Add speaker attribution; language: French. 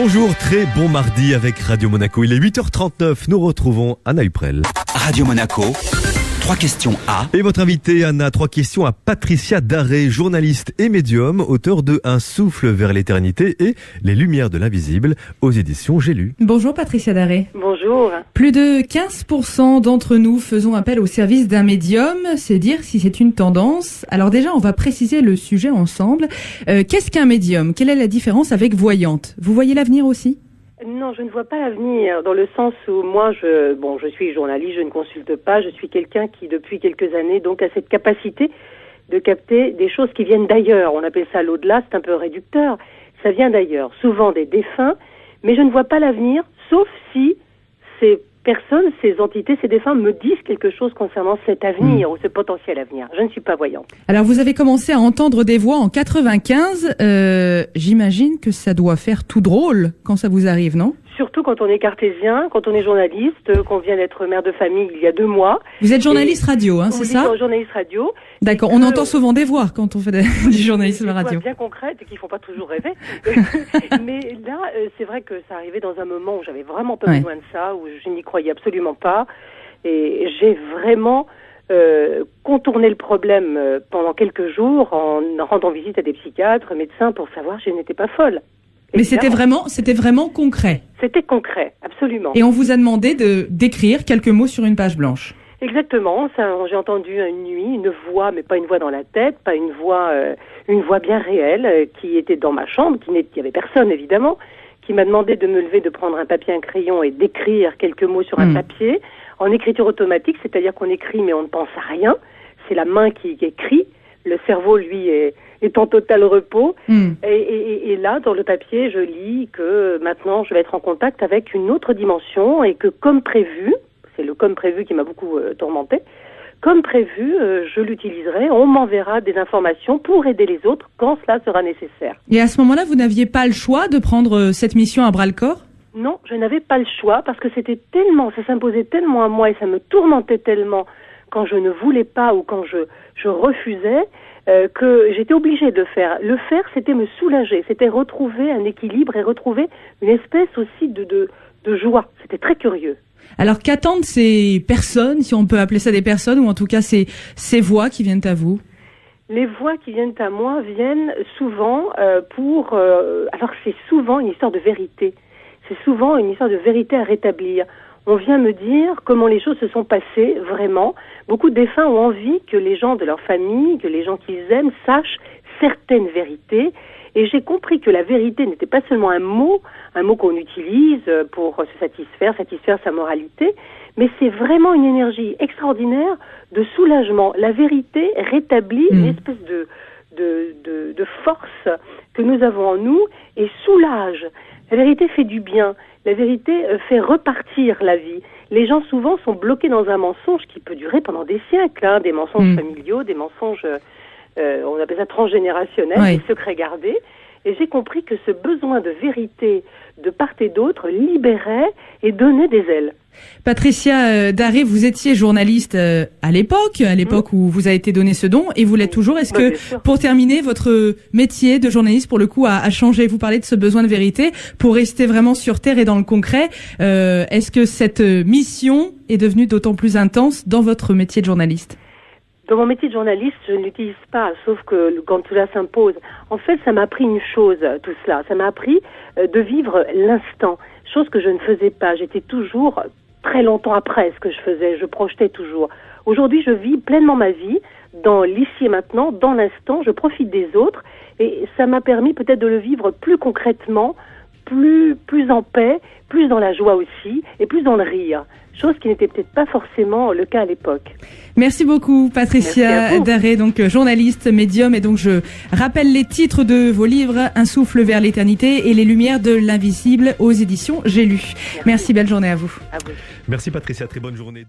Speaker 1: Bonjour, très bon mardi avec Radio Monaco. Il est 8h39, nous retrouvons Anna Huprel.
Speaker 2: Radio Monaco, 3 questions à...
Speaker 1: Et votre invitée, Anna, 3 questions à Patricia Daré, journaliste et médium, auteur de Un souffle vers l'éternité et Les lumières de l'invisible aux éditions J'ai lu.
Speaker 3: Bonjour Patricia Daré.
Speaker 4: Bonjour.
Speaker 3: Plus de 15% d'entre nous faisons appel au service d'un médium, c'est dire si c'est une tendance. Alors déjà, on va préciser le sujet ensemble. Qu'est-ce qu'un médium? Quelle est la différence avec voyante? Vous voyez l'avenir aussi?
Speaker 4: Non, je ne vois pas l'avenir, dans le sens où moi, je suis journaliste, je ne consulte pas, je suis quelqu'un qui, depuis quelques années, donc a cette capacité de capter des choses qui viennent d'ailleurs. On appelle ça l'au-delà, c'est un peu réducteur. Ça vient d'ailleurs, souvent des défunts, mais je ne vois pas l'avenir, sauf si ces personnes, ces entités, ces défunts me disent quelque chose concernant cet avenir ou ce potentiel avenir. Je ne suis pas voyante.
Speaker 3: Alors, vous avez commencé à entendre des voix en 95. J'imagine que ça doit faire tout drôle quand ça vous arrive, non?
Speaker 4: Surtout quand on est cartésien, quand on est journaliste, qu'on vient d'être mère de famille il y a 2 mois.
Speaker 3: Vous êtes journaliste radio, hein, c'est ça?
Speaker 4: Oui, journaliste radio.
Speaker 3: D'accord, on entend souvent des voix quand on fait du journalisme radio.
Speaker 4: Bien concrètes et qui font pas toujours rêver. Mais là, c'est vrai que ça arrivait dans un moment où j'avais vraiment pas besoin de ça, où je n'y croyais absolument pas. Et j'ai vraiment contourné le problème pendant quelques jours en rendant visite à des psychiatres, médecins, pour savoir si je n'étais pas folle.
Speaker 3: Mais c'était vraiment concret.
Speaker 4: C'était concret, absolument.
Speaker 3: Et on vous a demandé d'écrire quelques mots sur une page blanche.
Speaker 4: Exactement. Ça, j'ai entendu une nuit une voix, mais pas une voix dans la tête, pas une voix bien réelle, qui était dans ma chambre, qui n'y avait personne évidemment, qui m'a demandé de me lever, de prendre un papier, un crayon et d'écrire quelques mots sur un papier en écriture automatique, c'est-à-dire qu'on écrit mais on ne pense à rien. C'est la main qui écrit. Le cerveau, lui, est en total repos. Et là, dans le papier, je lis que maintenant, je vais être en contact avec une autre dimension et que, comme prévu, c'est le comme prévu qui m'a beaucoup tourmenté, comme prévu, je l'utiliserai, on m'enverra des informations pour aider les autres quand cela sera nécessaire.
Speaker 3: Et à ce moment-là, vous n'aviez pas le choix de prendre cette mission à bras-le-corps?
Speaker 4: Non, je n'avais pas le choix parce que c'était tellement, ça s'imposait tellement à moi et ça me tourmentait tellement quand je ne voulais pas ou quand je refusais, que j'étais obligée de faire. Le faire, c'était me soulager, c'était retrouver un équilibre et retrouver une espèce aussi de joie. C'était très curieux.
Speaker 3: Alors qu'attendent ces personnes, si on peut appeler ça des personnes, ou en tout cas ces voix qui viennent à vous?
Speaker 4: Les voix qui viennent à moi viennent souvent alors c'est souvent une histoire de vérité. C'est souvent une histoire de vérité à rétablir. On vient me dire comment les choses se sont passées vraiment. Beaucoup de défunts ont envie que les gens de leur famille, que les gens qu'ils aiment sachent certaines vérités. Et j'ai compris que la vérité n'était pas seulement un mot qu'on utilise pour se satisfaire sa moralité, mais c'est vraiment une énergie extraordinaire de soulagement. La vérité rétablit une espèce de force que nous avons en nous et soulage. La vérité fait du bien. La vérité fait repartir la vie. Les gens souvent sont bloqués dans un mensonge qui peut durer pendant des siècles, des mensonges familiaux, des mensonges, on appelle ça transgénérationnels, des secrets gardés. Et j'ai compris que ce besoin de vérité de part et d'autre libérait et donnait des ailes.
Speaker 3: Patricia Daré, vous étiez journaliste à l'époque où vous a été donné ce don, et vous l'êtes toujours. Est-ce que, pour terminer, votre métier de journaliste, pour le coup, a changé? Vous parlez de ce besoin de vérité. Pour rester vraiment sur terre et dans le concret, est-ce que cette mission est devenue d'autant plus intense dans votre métier de journaliste?
Speaker 4: Dans mon métier de journaliste, je ne l'utilise pas, sauf que quand cela s'impose. En fait, ça m'a appris une chose, tout cela. Ça m'a appris de vivre l'instant, chose que je ne faisais pas. J'étais toujours très longtemps après ce que je faisais. Je projetais toujours. Aujourd'hui, je vis pleinement ma vie dans l'ici et maintenant, dans l'instant. Je profite des autres et ça m'a permis peut-être de le vivre plus concrètement, plus en paix, plus dans la joie aussi et plus dans le rire. Chose qui n'était peut-être pas forcément le cas à l'époque.
Speaker 3: Merci beaucoup Patricia Daré, donc journaliste, médium, et donc je rappelle les titres de vos livres, Un souffle vers l'éternité et Les lumières de l'invisible aux éditions J'ai lu. Merci, belle journée à vous.
Speaker 4: À vous.
Speaker 1: Merci Patricia, très bonne journée.